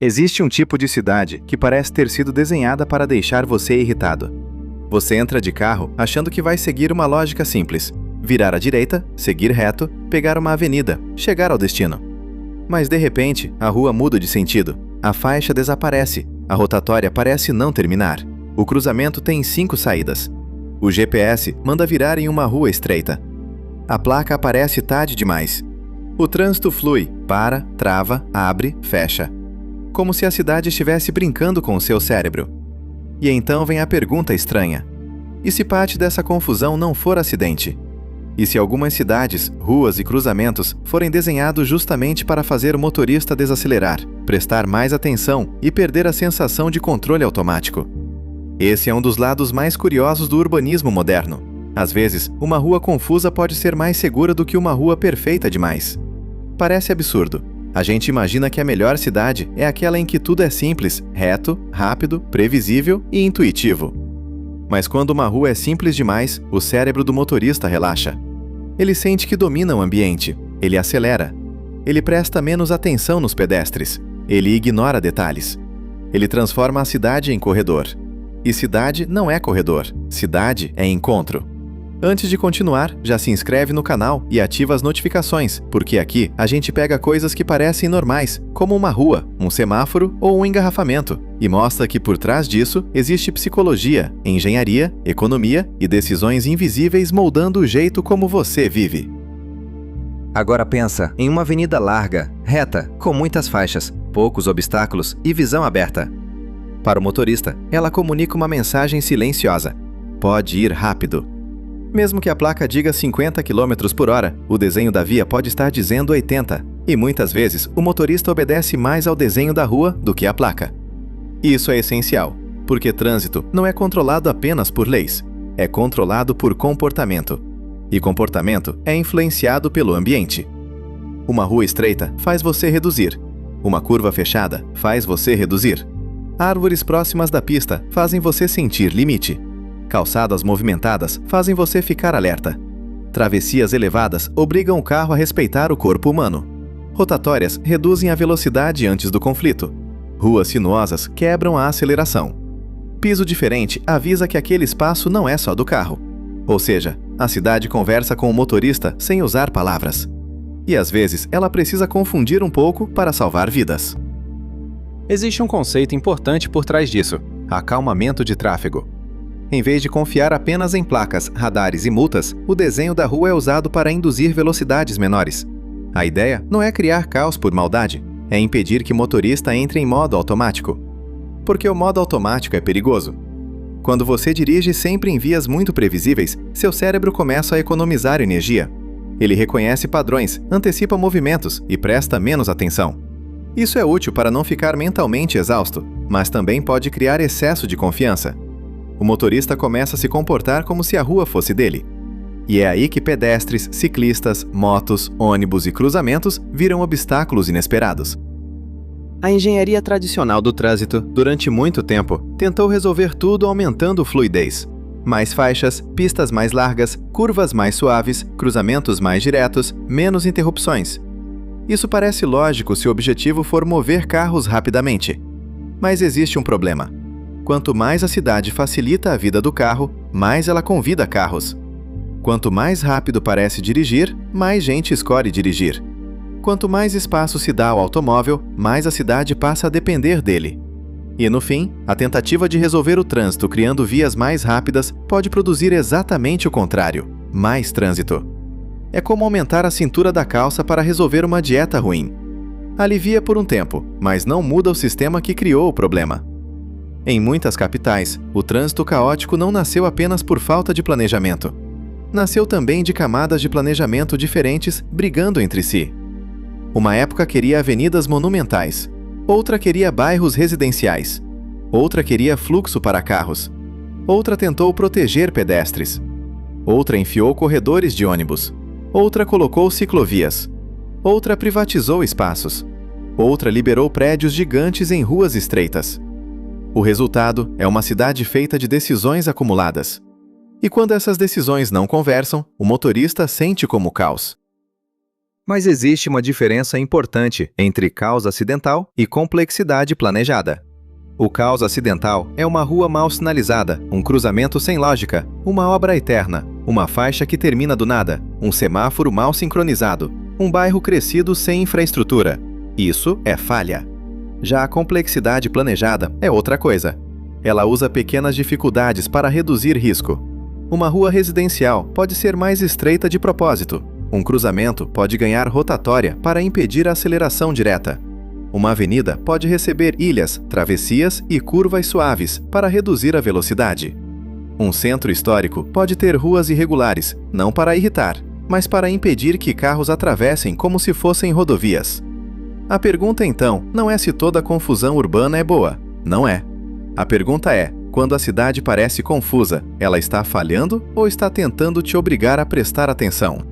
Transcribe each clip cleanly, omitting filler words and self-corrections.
Existe um tipo de cidade que parece ter sido desenhada para deixar você irritado. Você entra de carro achando que vai seguir uma lógica simples: virar à direita, seguir reto, pegar uma avenida, chegar ao destino. Mas de repente, a rua muda de sentido, a faixa desaparece, a rotatória parece não terminar. O cruzamento tem 5 saídas. O GPS manda virar em uma rua estreita. A placa aparece tarde demais. O trânsito flui, para, trava, abre, fecha. Como se a cidade estivesse brincando com o seu cérebro. E então vem a pergunta estranha: e se parte dessa confusão não for acidente? E se algumas cidades, ruas e cruzamentos forem desenhados justamente para fazer o motorista desacelerar, prestar mais atenção e perder a sensação de controle automático? Esse é um dos lados mais curiosos do urbanismo moderno. Às vezes, uma rua confusa pode ser mais segura do que uma rua perfeita demais. Parece absurdo. A gente imagina que a melhor cidade é aquela em que tudo é simples, reto, rápido, previsível e intuitivo. Mas quando uma rua é simples demais, o cérebro do motorista relaxa. Ele sente que domina o ambiente, ele acelera. Ele presta menos atenção nos pedestres, ele ignora detalhes. Ele transforma a cidade em corredor. E cidade não é corredor, cidade é encontro. Antes de continuar, já se inscreve no canal e ativa as notificações, porque aqui a gente pega coisas que parecem normais, como uma rua, um semáforo ou um engarrafamento, e mostra que por trás disso existe psicologia, engenharia, economia e decisões invisíveis moldando o jeito como você vive. Agora pensa em uma avenida larga, reta, com muitas faixas, poucos obstáculos e visão aberta. Para o motorista, ela comunica uma mensagem silenciosa: pode ir rápido. Mesmo que a placa diga 50 km por hora, o desenho da via pode estar dizendo 80, e muitas vezes o motorista obedece mais ao desenho da rua do que à placa. Isso é essencial, porque trânsito não é controlado apenas por leis, é controlado por comportamento. E comportamento é influenciado pelo ambiente. Uma rua estreita faz você reduzir. Uma curva fechada faz você reduzir. Árvores próximas da pista fazem você sentir limite. Calçadas movimentadas fazem você ficar alerta. Travessias elevadas obrigam o carro a respeitar o corpo humano. Rotatórias reduzem a velocidade antes do conflito. Ruas sinuosas quebram a aceleração. Piso diferente avisa que aquele espaço não é só do carro. Ou seja, a cidade conversa com o motorista sem usar palavras. E às vezes ela precisa confundir um pouco para salvar vidas. Existe um conceito importante por trás disso: acalmamento de tráfego. Em vez de confiar apenas em placas, radares e multas, o desenho da rua é usado para induzir velocidades menores. A ideia não é criar caos por maldade, é impedir que o motorista entre em modo automático. Porque o modo automático é perigoso. Quando você dirige sempre em vias muito previsíveis, seu cérebro começa a economizar energia. Ele reconhece padrões, antecipa movimentos e presta menos atenção. Isso é útil para não ficar mentalmente exausto, mas também pode criar excesso de confiança. O motorista começa a se comportar como se a rua fosse dele. E é aí que pedestres, ciclistas, motos, ônibus e cruzamentos viram obstáculos inesperados. A engenharia tradicional do trânsito, durante muito tempo, tentou resolver tudo aumentando fluidez. Mais faixas, pistas mais largas, curvas mais suaves, cruzamentos mais diretos, menos interrupções. Isso parece lógico se o objetivo for mover carros rapidamente. Mas existe um problema. Quanto mais a cidade facilita a vida do carro, mais ela convida carros. Quanto mais rápido parece dirigir, mais gente escolhe dirigir. Quanto mais espaço se dá ao automóvel, mais a cidade passa a depender dele. E no fim, a tentativa de resolver o trânsito criando vias mais rápidas pode produzir exatamente o contrário: mais trânsito. É como aumentar a cintura da calça para resolver uma dieta ruim. Alivia por um tempo, mas não muda o sistema que criou o problema. Em muitas capitais, o trânsito caótico não nasceu apenas por falta de planejamento. Nasceu também de camadas de planejamento diferentes brigando entre si. Uma época queria avenidas monumentais, outra queria bairros residenciais, outra queria fluxo para carros, outra tentou proteger pedestres, outra enfiou corredores de ônibus, outra colocou ciclovias, outra privatizou espaços, outra liberou prédios gigantes em ruas estreitas. O resultado é uma cidade feita de decisões acumuladas. E quando essas decisões não conversam, o motorista sente como caos. Mas existe uma diferença importante entre caos acidental e complexidade planejada. O caos acidental é uma rua mal sinalizada, um cruzamento sem lógica, uma obra eterna, uma faixa que termina do nada, um semáforo mal sincronizado, um bairro crescido sem infraestrutura. Isso é falha. Já a complexidade planejada é outra coisa. Ela usa pequenas dificuldades para reduzir risco. Uma rua residencial pode ser mais estreita de propósito. Um cruzamento pode ganhar rotatória para impedir a aceleração direta. Uma avenida pode receber ilhas, travessias e curvas suaves para reduzir a velocidade. Um centro histórico pode ter ruas irregulares, não para irritar, mas para impedir que carros atravessem como se fossem rodovias. A pergunta então não é se toda confusão urbana é boa. Não é. A pergunta é, quando a cidade parece confusa, ela está falhando ou está tentando te obrigar a prestar atenção?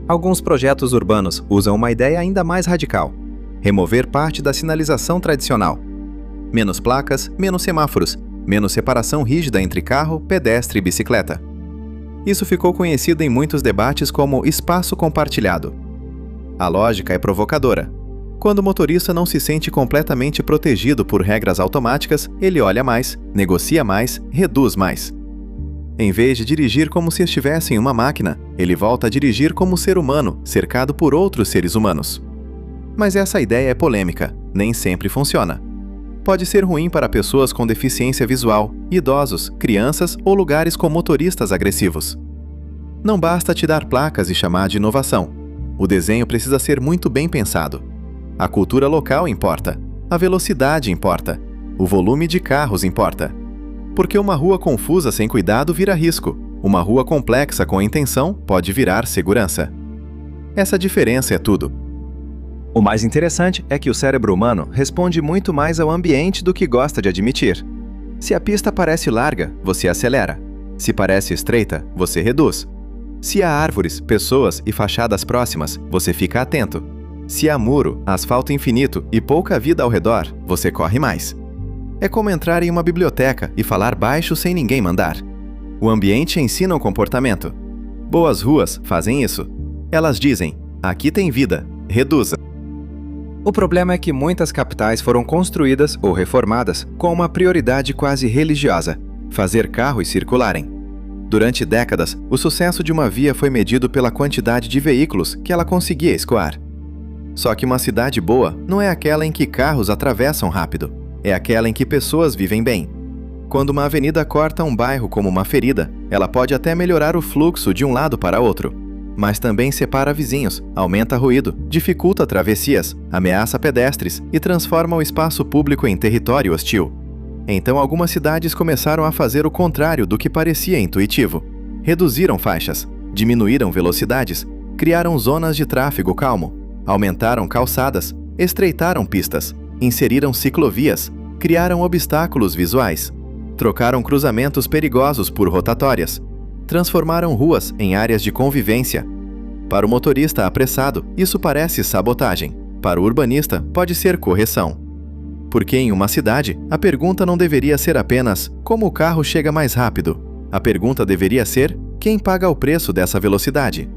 Alguns projetos urbanos usam uma ideia ainda mais radical: remover parte da sinalização tradicional. Menos placas, menos semáforos, menos separação rígida entre carro, pedestre e bicicleta. Isso ficou conhecido em muitos debates como espaço compartilhado. A lógica é provocadora. Quando o motorista não se sente completamente protegido por regras automáticas, ele olha mais, negocia mais, reduz mais. Em vez de dirigir como se estivesse em uma máquina, ele volta a dirigir como ser humano, cercado por outros seres humanos. Mas essa ideia é polêmica, nem sempre funciona. Pode ser ruim para pessoas com deficiência visual, idosos, crianças ou lugares com motoristas agressivos. Não basta te dar placas e chamar de inovação. O desenho precisa ser muito bem pensado. A cultura local importa, a velocidade importa, o volume de carros importa. Porque uma rua confusa sem cuidado vira risco, uma rua complexa com intenção pode virar segurança. Essa diferença é tudo. O mais interessante é que o cérebro humano responde muito mais ao ambiente do que gosta de admitir. Se a pista parece larga, você acelera. Se parece estreita, você reduz. Se há árvores, pessoas e fachadas próximas, você fica atento. Se há muro, asfalto infinito e pouca vida ao redor, você corre mais. É como entrar em uma biblioteca e falar baixo sem ninguém mandar. O ambiente ensina o comportamento. Boas ruas fazem isso. Elas dizem, aqui tem vida, reduza. O problema é que muitas capitais foram construídas ou reformadas com uma prioridade quase religiosa: fazer carros circularem. Durante décadas, o sucesso de uma via foi medido pela quantidade de veículos que ela conseguia escoar. Só que uma cidade boa não é aquela em que carros atravessam rápido. É aquela em que pessoas vivem bem. Quando uma avenida corta um bairro como uma ferida, ela pode até melhorar o fluxo de um lado para outro, mas também separa vizinhos, aumenta ruído, dificulta travessias, ameaça pedestres e transforma o espaço público em território hostil. Então algumas cidades começaram a fazer o contrário do que parecia intuitivo. Reduziram faixas, diminuíram velocidades, criaram zonas de tráfego calmo, aumentaram calçadas, estreitaram pistas, inseriram ciclovias, criaram obstáculos visuais, trocaram cruzamentos perigosos por rotatórias, transformaram ruas em áreas de convivência. Para o motorista apressado, isso parece sabotagem. Para o urbanista, pode ser correção. Porque em uma cidade, a pergunta não deveria ser apenas como o carro chega mais rápido. A pergunta deveria ser quem paga o preço dessa velocidade.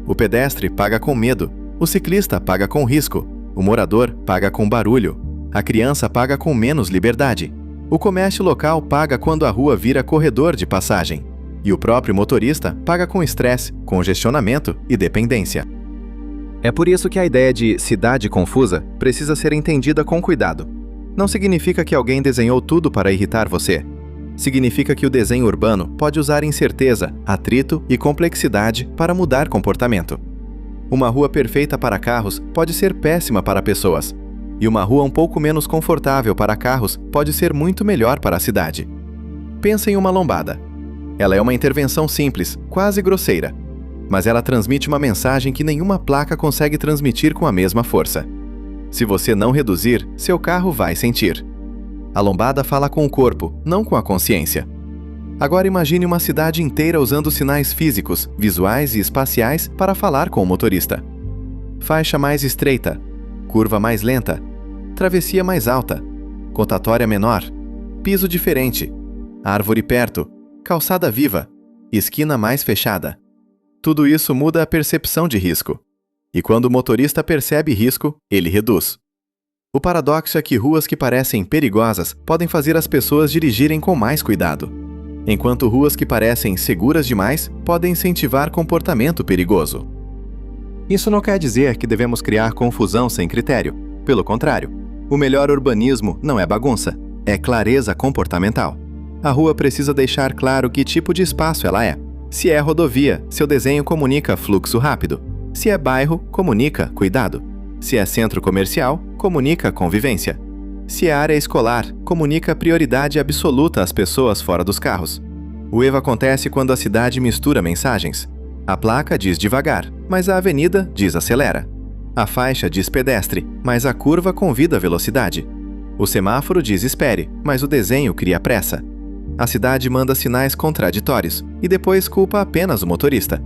O pedestre paga com medo, o ciclista paga com risco, o morador paga com barulho. A criança paga com menos liberdade. O comércio local paga quando a rua vira corredor de passagem. E o próprio motorista paga com estresse, congestionamento e dependência. É por isso que a ideia de cidade confusa precisa ser entendida com cuidado. Não significa que alguém desenhou tudo para irritar você. Significa que o desenho urbano pode usar incerteza, atrito e complexidade para mudar comportamento. Uma rua perfeita para carros pode ser péssima para pessoas. E uma rua um pouco menos confortável para carros pode ser muito melhor para a cidade. Pensa em uma lombada. Ela é uma intervenção simples, quase grosseira. Mas ela transmite uma mensagem que nenhuma placa consegue transmitir com a mesma força. Se você não reduzir, seu carro vai sentir. A lombada fala com o corpo, não com a consciência. Agora imagine uma cidade inteira usando sinais físicos, visuais e espaciais para falar com o motorista. Faixa mais estreita, curva mais lenta, travessia mais alta, rotatória menor, piso diferente, árvore perto, calçada viva, esquina mais fechada. Tudo isso muda a percepção de risco. E quando o motorista percebe risco, ele reduz. O paradoxo é que ruas que parecem perigosas podem fazer as pessoas dirigirem com mais cuidado, enquanto ruas que parecem seguras demais podem incentivar comportamento perigoso. Isso não quer dizer que devemos criar confusão sem critério. Pelo contrário, o melhor urbanismo não é bagunça, é clareza comportamental. A rua precisa deixar claro que tipo de espaço ela é. Se é rodovia, seu desenho comunica fluxo rápido. Se é bairro, comunica cuidado. Se é centro comercial, comunica convivência. Se é área escolar, comunica prioridade absoluta às pessoas fora dos carros. O erro acontece quando a cidade mistura mensagens. A placa diz devagar, mas a avenida diz acelera. A faixa diz pedestre, mas a curva convida a velocidade. O semáforo diz espere, mas o desenho cria pressa. A cidade manda sinais contraditórios e depois culpa apenas o motorista.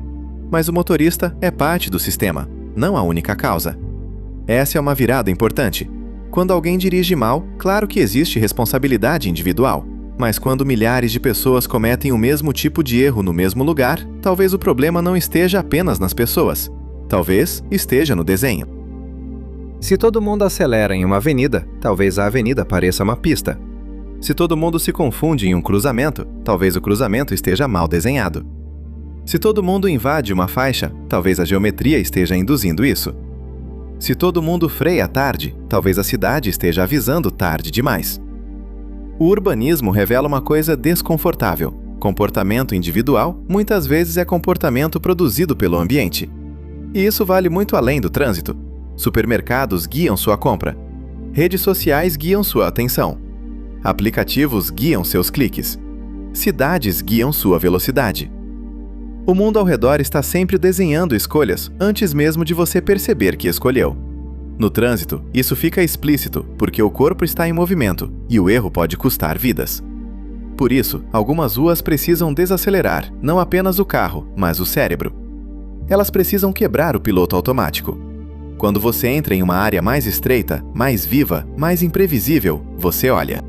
Mas o motorista é parte do sistema, não a única causa. Essa é uma virada importante. Quando alguém dirige mal, claro que existe responsabilidade individual. Mas quando milhares de pessoas cometem o mesmo tipo de erro no mesmo lugar, talvez o problema não esteja apenas nas pessoas. Talvez esteja no desenho. Se todo mundo acelera em uma avenida, talvez a avenida pareça uma pista. Se todo mundo se confunde em um cruzamento, talvez o cruzamento esteja mal desenhado. Se todo mundo invade uma faixa, talvez a geometria esteja induzindo isso. Se todo mundo freia tarde, talvez a cidade esteja avisando tarde demais. O urbanismo revela uma coisa desconfortável. Comportamento individual muitas vezes é comportamento produzido pelo ambiente. E isso vale muito além do trânsito. Supermercados guiam sua compra. Redes sociais guiam sua atenção. Aplicativos guiam seus cliques. Cidades guiam sua velocidade. O mundo ao redor está sempre desenhando escolhas antes mesmo de você perceber que escolheu. No trânsito, isso fica explícito porque o corpo está em movimento e o erro pode custar vidas. Por isso, algumas ruas precisam desacelerar, não apenas o carro, mas o cérebro. Elas precisam quebrar o piloto automático. Quando você entra em uma área mais estreita, mais viva, mais imprevisível, você olha.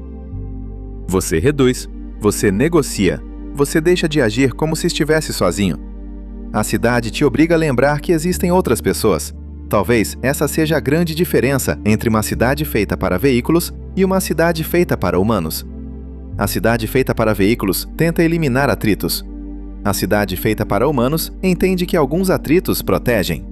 Você reduz, você negocia, você deixa de agir como se estivesse sozinho. A cidade te obriga a lembrar que existem outras pessoas. Talvez essa seja a grande diferença entre uma cidade feita para veículos e uma cidade feita para humanos. A cidade feita para veículos tenta eliminar atritos. A cidade feita para humanos entende que alguns atritos protegem.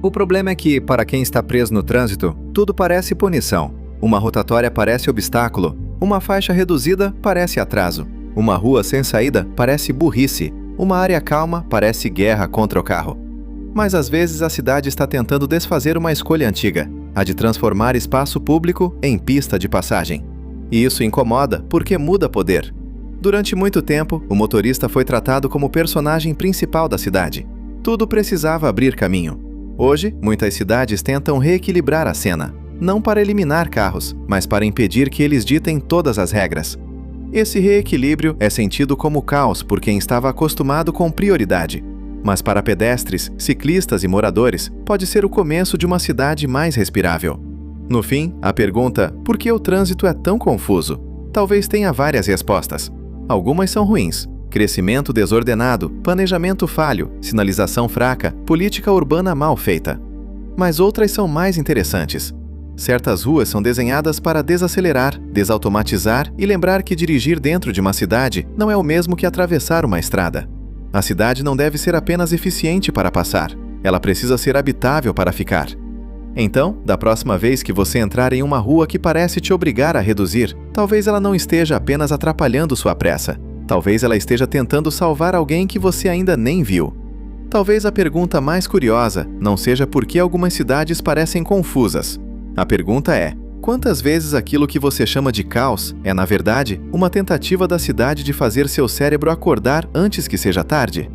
O problema é que, para quem está preso no trânsito, tudo parece punição. Uma rotatória parece obstáculo, uma faixa reduzida parece atraso, uma rua sem saída parece burrice, uma área calma parece guerra contra o carro. Mas às vezes a cidade está tentando desfazer uma escolha antiga, a de transformar espaço público em pista de passagem. E isso incomoda porque muda poder. Durante muito tempo, o motorista foi tratado como o personagem principal da cidade. Tudo precisava abrir caminho. Hoje, muitas cidades tentam reequilibrar a cena, não para eliminar carros, mas para impedir que eles ditem todas as regras. Esse reequilíbrio é sentido como caos por quem estava acostumado com prioridade. Mas para pedestres, ciclistas e moradores, pode ser o começo de uma cidade mais respirável. No fim, a pergunta "por que o trânsito é tão confuso?" talvez tenha várias respostas. Algumas são ruins: crescimento desordenado, planejamento falho, sinalização fraca, política urbana mal feita. Mas outras são mais interessantes. Certas ruas são desenhadas para desacelerar, desautomatizar e lembrar que dirigir dentro de uma cidade não é o mesmo que atravessar uma estrada. A cidade não deve ser apenas eficiente para passar, ela precisa ser habitável para ficar. Então, da próxima vez que você entrar em uma rua que parece te obrigar a reduzir, talvez ela não esteja apenas atrapalhando sua pressa. Talvez ela esteja tentando salvar alguém que você ainda nem viu. Talvez a pergunta mais curiosa não seja por que algumas cidades parecem confusas. A pergunta é: quantas vezes aquilo que você chama de caos é, na verdade, uma tentativa da cidade de fazer seu cérebro acordar antes que seja tarde?